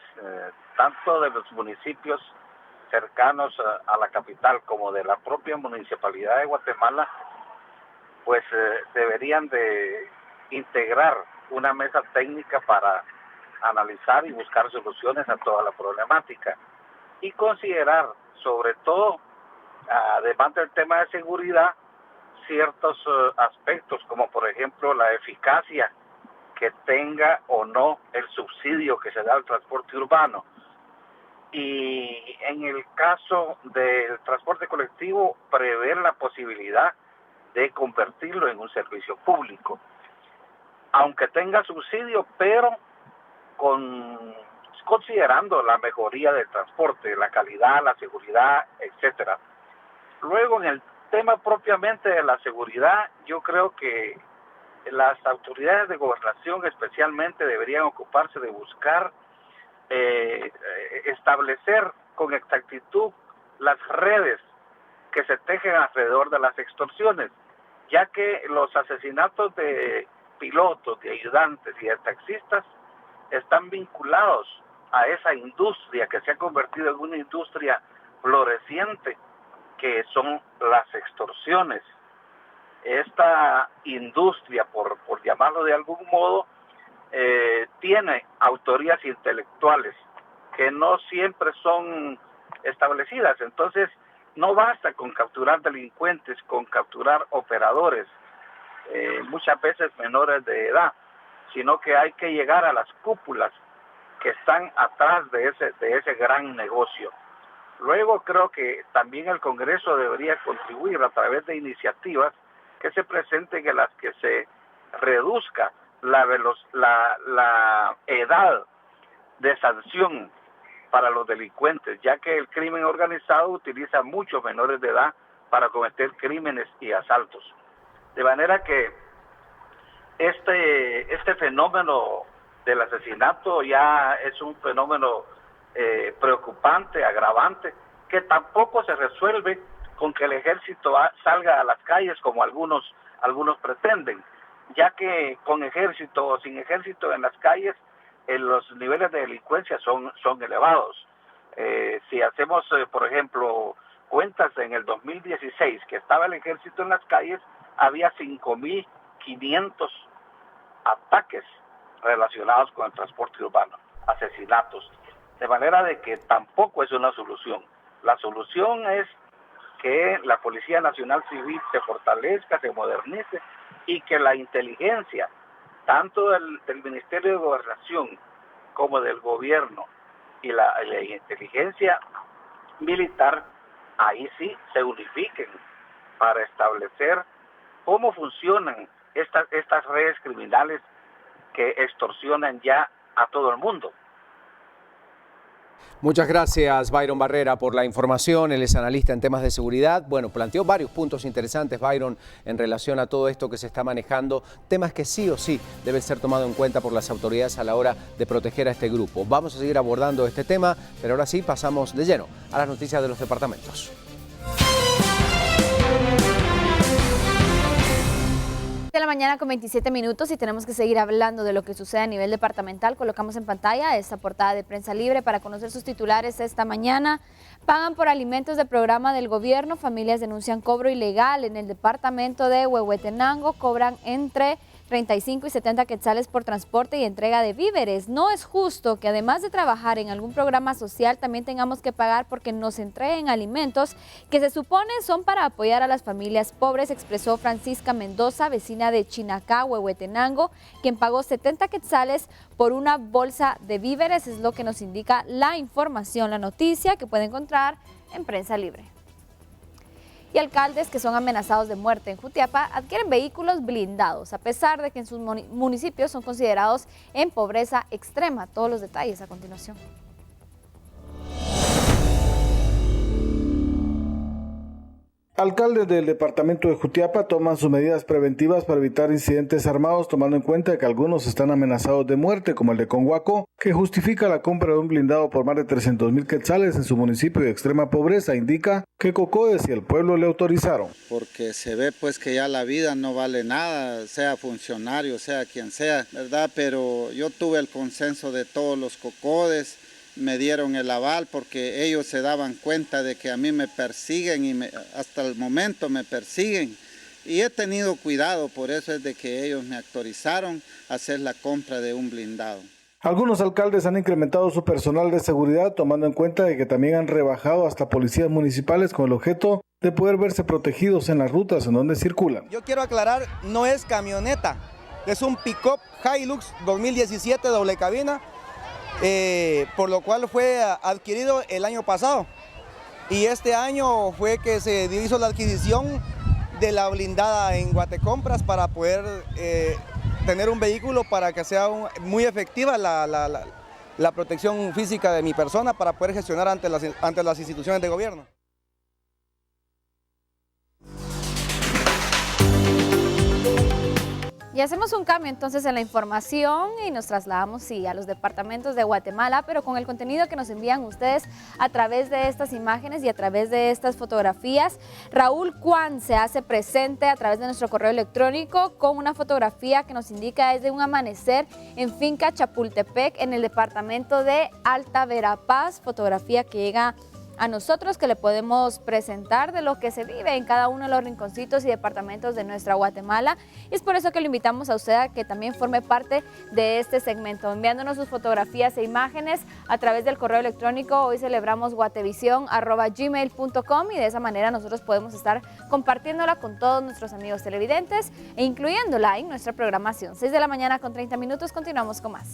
tanto de los municipios cercanos a la capital como de la propia municipalidad de Guatemala, pues deberían de integrar una mesa técnica para analizar y buscar soluciones a toda la problemática y considerar, sobre todo, además del tema de seguridad, ciertos aspectos como por ejemplo la eficacia que tenga o no el subsidio que se da al transporte urbano, y en el caso del transporte colectivo prever la posibilidad de convertirlo en un servicio público, aunque tenga subsidio, pero considerando la mejoría del transporte, la calidad, la seguridad, etcétera. Luego, en el tema propiamente de la seguridad, yo creo que las autoridades de gobernación especialmente deberían ocuparse de buscar establecer con exactitud las redes que se tejen alrededor de las extorsiones, ya que los asesinatos de pilotos, de ayudantes y de taxistas están vinculados a esa industria que se ha convertido en una industria floreciente, que son las extorsiones. Esta industria, por llamarlo de algún modo, tiene autorías intelectuales que no siempre son establecidas. Entonces, no basta con capturar delincuentes, con capturar operadores, muchas veces menores de edad, sino que hay que llegar a las cúpulas que están atrás de ese gran negocio. Luego creo que también el Congreso debería contribuir a través de iniciativas que se presenten en las que se reduzca la edad de sanción para los delincuentes, ya que el crimen organizado utiliza muchos menores de edad para cometer crímenes y asaltos. De manera que este fenómeno del asesinato ya es un fenómeno preocupante, agravante, que tampoco se resuelve con que el ejército salga a las calles como algunos pretenden, ya que con ejército o sin ejército en las calles los niveles de delincuencia son elevados. Si hacemos, por ejemplo, cuentas en el 2016, que estaba el ejército en las calles, había 5.500 ataques relacionados con el transporte urbano, asesinatos. De manera de que tampoco es una solución. La solución es que la Policía Nacional Civil se fortalezca, se modernice y que la inteligencia, tanto del Ministerio de Gobernación como del gobierno y la inteligencia militar, ahí sí se unifiquen para establecer cómo funcionan estas redes criminales que extorsionan ya a todo el mundo. Muchas gracias, Byron Barrera, por la información. Él es analista en temas de seguridad. Bueno, planteó varios puntos interesantes, Byron, en relación a todo esto que se está manejando, temas que sí o sí deben ser tomados en cuenta por las autoridades a la hora de proteger a este grupo. Vamos a seguir abordando este tema, pero ahora sí pasamos de lleno a las noticias de los departamentos. De la mañana con 27 minutos y tenemos que seguir hablando de lo que sucede a nivel departamental. Colocamos en pantalla esta portada de Prensa Libre para conocer sus titulares esta mañana. Pagan por alimentos de programa del gobierno. Familias denuncian cobro ilegal en el departamento de Huehuetenango. Cobran entre 35 y 70 quetzales por transporte y entrega de víveres. No es justo que además de trabajar en algún programa social también tengamos que pagar porque nos entreguen alimentos que se supone son para apoyar a las familias pobres, expresó Francisca Mendoza, vecina de Chinacá, Huehuetenango, quien pagó 70 quetzales por una bolsa de víveres. Es lo que nos indica la información, la noticia que puede encontrar en Prensa Libre. Y alcaldes que son amenazados de muerte en Jutiapa adquieren vehículos blindados, a pesar de que en sus municipios son considerados en pobreza extrema. Todos los detalles a continuación. Alcaldes del departamento de Jutiapa toman sus medidas preventivas para evitar incidentes armados, tomando en cuenta que algunos están amenazados de muerte, como el de Conhuaco, que justifica la compra de un blindado por más de 300,000 quetzales en su municipio de extrema pobreza. Indica que Cocodes y el pueblo le autorizaron. Porque se ve pues que ya la vida no vale nada, sea funcionario, sea quien sea, ¿verdad? Pero yo tuve el consenso de todos los Cocodes, me dieron el aval porque ellos se daban cuenta de que a mí me persiguen y hasta el momento me persiguen. Y he tenido cuidado, por eso es de que ellos me autorizaron a hacer la compra de un blindado. Algunos alcaldes han incrementado su personal de seguridad, tomando en cuenta de que también han rebajado hasta policías municipales con el objeto de poder verse protegidos en las rutas en donde circulan. Yo quiero aclarar, no es camioneta, es un pick-up Hilux 2017 doble cabina, por lo cual fue adquirido el año pasado. Y este año fue que se hizo la adquisición de la blindada en Guatecompras para poder tener un vehículo para que sea muy efectiva la protección física de mi persona para poder gestionar ante las instituciones de gobierno. Y hacemos un cambio entonces en la información y nos trasladamos a los departamentos de Guatemala, pero con el contenido que nos envían ustedes a través de estas imágenes y a través de estas fotografías. Raúl Cuán se hace presente a través de nuestro correo electrónico con una fotografía que nos indica es de un amanecer en Finca Chapultepec en el departamento de Alta Verapaz, fotografía que llega a nosotros, que le podemos presentar de lo que se vive en cada uno de los rinconcitos y departamentos de nuestra Guatemala. Y es por eso que lo invitamos a usted a que también forme parte de este segmento, enviándonos sus fotografías e imágenes a través del correo electrónico. Hoy celebramos guatevisión@gmail.com y de esa manera nosotros podemos estar compartiéndola con todos nuestros amigos televidentes e incluyéndola en nuestra programación. 6 de la mañana con 30 minutos, continuamos con más.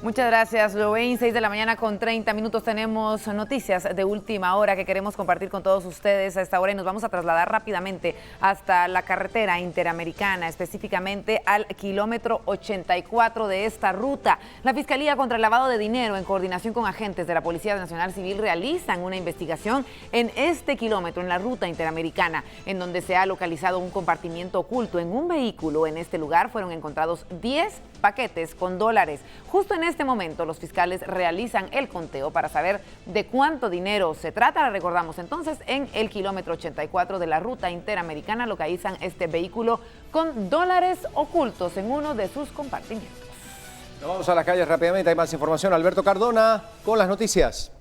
Muchas gracias, Loen. 6 de la mañana con 30 minutos tenemos noticias de última hora que queremos compartir con todos ustedes a esta hora y nos vamos a trasladar rápidamente hasta la carretera interamericana, específicamente al kilómetro 84 de esta ruta. La Fiscalía contra el Lavado de Dinero, en coordinación con agentes de la Policía Nacional Civil, realizan una investigación en este kilómetro, en la ruta interamericana, en donde se ha localizado un compartimiento oculto en un vehículo. En este lugar fueron encontrados 10 paquetes con dólares. Justo en este momento los fiscales realizan el conteo para saber de cuánto dinero se trata. La recordamos entonces, en el kilómetro 84 de la ruta interamericana localizan este vehículo con dólares ocultos en uno de sus compartimientos. Nos vamos a las calles rápidamente, hay más información. Alberto Cardona con las noticias.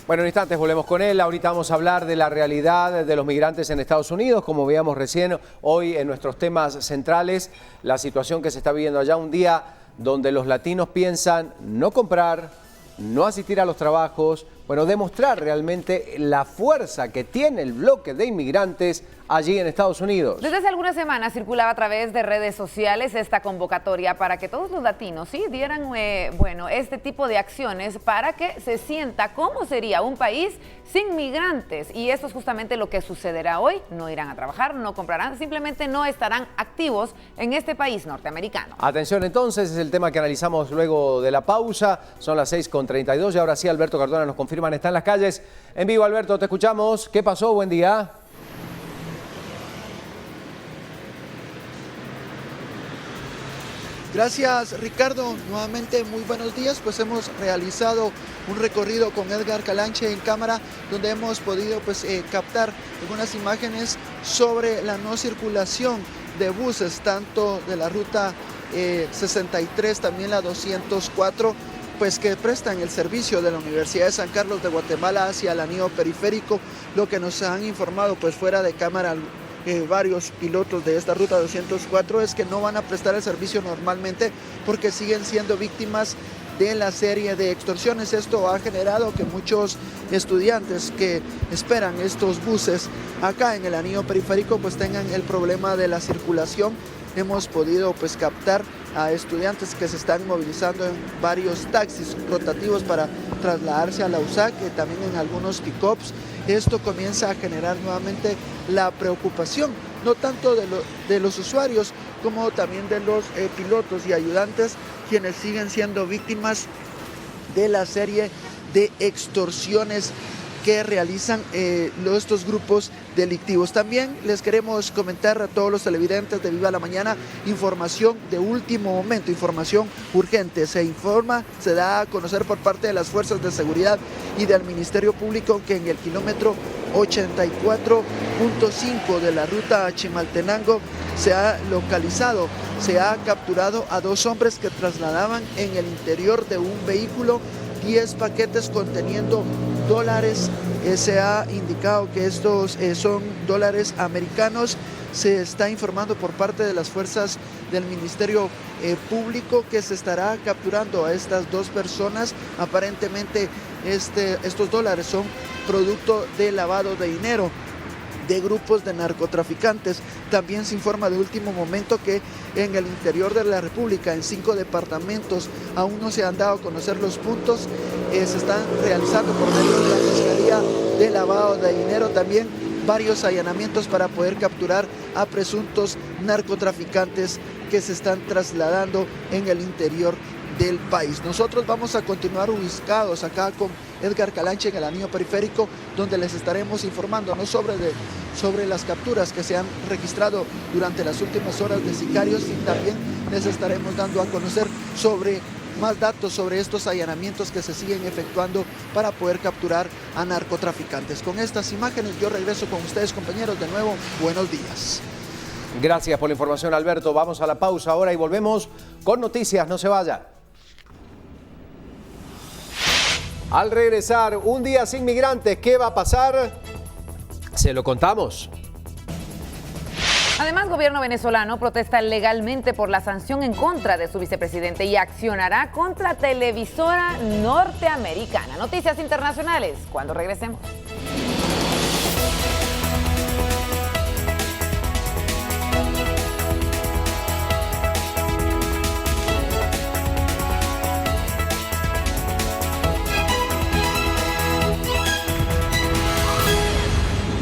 Bueno, en instantes volvemos con él. Ahorita vamos a hablar de la realidad de los migrantes en Estados Unidos. Como veíamos recién, hoy en nuestros temas centrales, la situación que se está viviendo allá, un día donde los latinos piensan no comprar, no asistir a los trabajos, bueno, demostrar realmente la fuerza que tiene el bloque de inmigrantes allí en Estados Unidos. Desde hace algunas semanas circulaba a través de redes sociales esta convocatoria para que todos los latinos dieran este tipo de acciones para que se sienta cómo sería un país sin migrantes. Y esto es justamente lo que sucederá hoy. No irán a trabajar, no comprarán, simplemente no estarán activos en este país norteamericano. Atención entonces, es el tema que analizamos luego de la pausa. Son las 6:32 y ahora sí Alberto Cardona nos confirman, está en las calles. En vivo, Alberto, te escuchamos. ¿Qué pasó? Buen día. Gracias, Ricardo. Nuevamente muy buenos días. Pues hemos realizado un recorrido con Edgar Calanche en cámara, donde hemos podido captar algunas imágenes sobre la no circulación de buses, tanto de la ruta 63, también la 204, pues que prestan el servicio de la Universidad de San Carlos de Guatemala hacia el anillo periférico. Lo que nos han informado pues fuera de cámara varios pilotos de esta ruta 204 es que no van a prestar el servicio normalmente porque siguen siendo víctimas de la serie de extorsiones. Esto ha generado que muchos estudiantes que esperan estos buses acá en el anillo periférico pues tengan el problema de la circulación hemos podido pues captar a estudiantes que se están movilizando en varios taxis rotativos para trasladarse a la USAC, también en algunos pick-ups. Esto comienza a generar nuevamente la preocupación, no tanto de los usuarios como también de los pilotos y ayudantes, quienes siguen siendo víctimas de la serie de extorsiones que realizan estos grupos delictivos. También les queremos comentar a todos los televidentes de Viva la Mañana información de último momento, información urgente. Se da a conocer por parte de las fuerzas de seguridad y del Ministerio Público que en el kilómetro 84.5 de la ruta Chimaltenango se ha capturado a 2 hombres que trasladaban en el interior de un vehículo 10 paquetes conteniendo dólares. Se ha indicado que estos son dólares americanos. Se está informando por parte de las fuerzas del Ministerio Público que se estará capturando a estas 2 personas. Aparentemente estos dólares son producto de lavado de dinero de grupos de narcotraficantes. También se informa de último momento que en el interior de la República, en 5 departamentos, aún no se han dado a conocer los puntos, se están realizando por medio de la Fiscalía de Lavado de Dinero también varios allanamientos para poder capturar a presuntos narcotraficantes que se están trasladando en el interior del país. Nosotros vamos a continuar ubicados acá con Edgar Calanche en el anillo periférico, donde les estaremos informando no sobre las capturas que se han registrado durante las últimas horas de sicarios, y también les estaremos dando a conocer sobre más datos sobre estos allanamientos que se siguen efectuando para poder capturar a narcotraficantes. Con estas imágenes yo regreso con ustedes, compañeros. De nuevo, buenos días. Gracias por la información, Alberto. Vamos a la pausa ahora y volvemos con noticias. No se vaya. Al regresar, un día sin migrantes, ¿qué va a pasar? Se lo contamos. Además, gobierno venezolano protesta legalmente por la sanción en contra de su vicepresidente y accionará contra televisora norteamericana. Noticias internacionales, cuando regresemos.